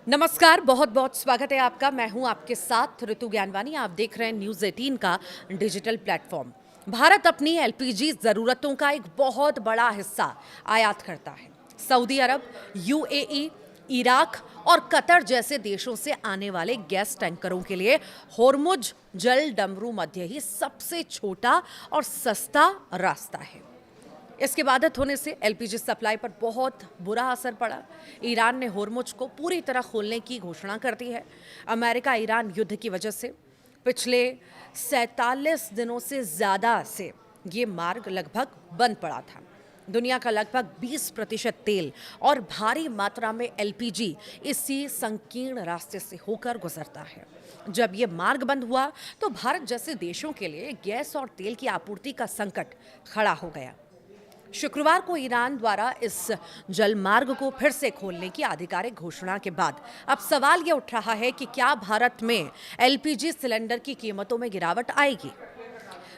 नमस्कार, बहुत बहुत स्वागत है आपका। मैं हूं आपके साथ ऋतु ज्ञानवानी। आप देख रहे हैं न्यूज़ 18 का डिजिटल प्लेटफॉर्म। भारत अपनी एलपीजी ज़रूरतों का एक बहुत बड़ा हिस्सा आयात करता है। सऊदी अरब, यूएई, इराक और कतर जैसे देशों से आने वाले गैस टैंकरों के लिए होर्मुज जल डमरू मध्य ही सबसे छोटा और सस्ता रास्ता है। इसके बाधित होने से एलपीजी सप्लाई पर बहुत बुरा असर पड़ा। ईरान ने होर्मुज को पूरी तरह खोलने की घोषणा कर दी है। अमेरिका ईरान युद्ध की वजह से पिछले 47 दिनों से ज़्यादा से ये मार्ग लगभग बंद पड़ा था। दुनिया का लगभग 20% तेल और भारी मात्रा में एलपीजी इसी संकीर्ण रास्ते से होकर गुजरता है। जब ये मार्ग बंद हुआ तो भारत जैसे देशों के लिए गैस और तेल की आपूर्ति का संकट खड़ा हो गया। शुक्रवार को ईरान द्वारा इस जल मार्ग को फिर से खोलने की आधिकारिक घोषणा के बाद अब सवाल ये उठ रहा है कि क्या भारत में एलपीजी सिलेंडर की कीमतों में गिरावट आएगी।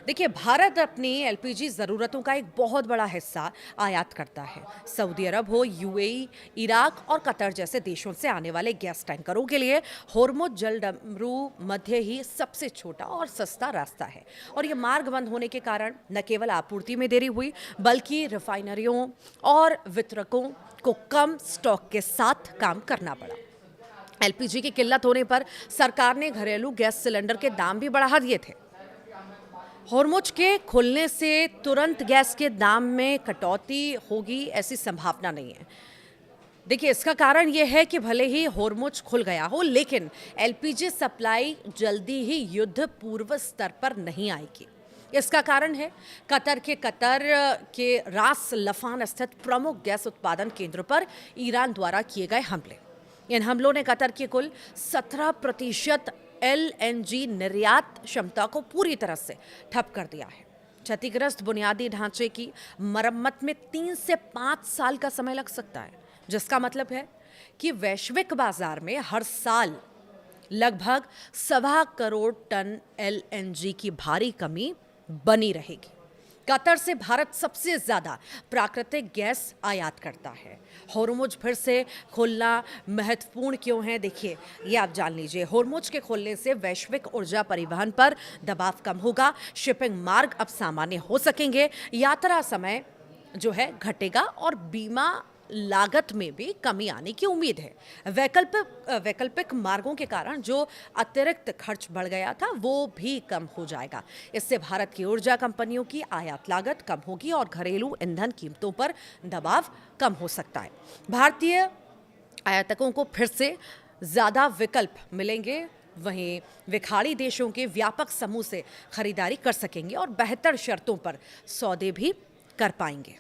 देखिए, भारत अपनी एलपीजी ज़रूरतों का एक बहुत बड़ा हिस्सा आयात करता है। सऊदी अरब हो, यूएई, इराक और कतर जैसे देशों से आने वाले गैस टैंकरों के लिए होर्मुज जल डमरू मध्य ही सबसे छोटा और सस्ता रास्ता है। और ये मार्ग बंद होने के कारण न केवल आपूर्ति में देरी हुई, बल्कि रिफाइनरियों और वितरकों को कम स्टॉक के साथ काम करना पड़ा। एलपीजी की किल्लत होने पर सरकार ने घरेलू गैस सिलेंडर के दाम भी बढ़ा दिए थे। होर्मुज के खुलने से तुरंत गैस के दाम में कटौती होगी, ऐसी संभावना नहीं है। देखिए, इसका कारण यह है कि भले ही होर्मुज खुल गया हो, लेकिन एलपीजी सप्लाई जल्दी ही युद्ध पूर्व स्तर पर नहीं आएगी। इसका कारण है कतर के रास लफान स्थित प्रमुख गैस उत्पादन केंद्र पर ईरान द्वारा किए गए हमले। इन हमलों ने कतर की कुल 17% एलएनजी निर्यात क्षमता को पूरी तरह से ठप कर दिया है। क्षतिग्रस्त बुनियादी ढांचे की मरम्मत में 3 से 5 साल का समय लग सकता है, जिसका मतलब है कि वैश्विक बाजार में हर साल लगभग 1.25 करोड़ टन एलएनजी की भारी कमी बनी रहेगी। कतर से भारत सबसे ज़्यादा प्राकृतिक गैस आयात करता है। होर्मुज फिर से खोलना महत्वपूर्ण क्यों है, देखिए ये आप जान लीजिए। होर्मुज के खोलने से वैश्विक ऊर्जा परिवहन पर दबाव कम होगा, शिपिंग मार्ग अब सामान्य हो सकेंगे, यात्रा समय जो है घटेगा और बीमा लागत में भी कमी आने की उम्मीद है। वैकल्पिक मार्गों के कारण जो अतिरिक्त खर्च बढ़ गया था वो भी कम हो जाएगा। इससे भारत की ऊर्जा कंपनियों की आयात लागत कम होगी और घरेलू ईंधन कीमतों पर दबाव कम हो सकता है। भारतीय आयातकों को फिर से ज़्यादा विकल्प मिलेंगे, वहीं विखाड़ी देशों के व्यापक समूह से खरीदारी कर सकेंगे और बेहतर शर्तों पर सौदे भी कर पाएंगे।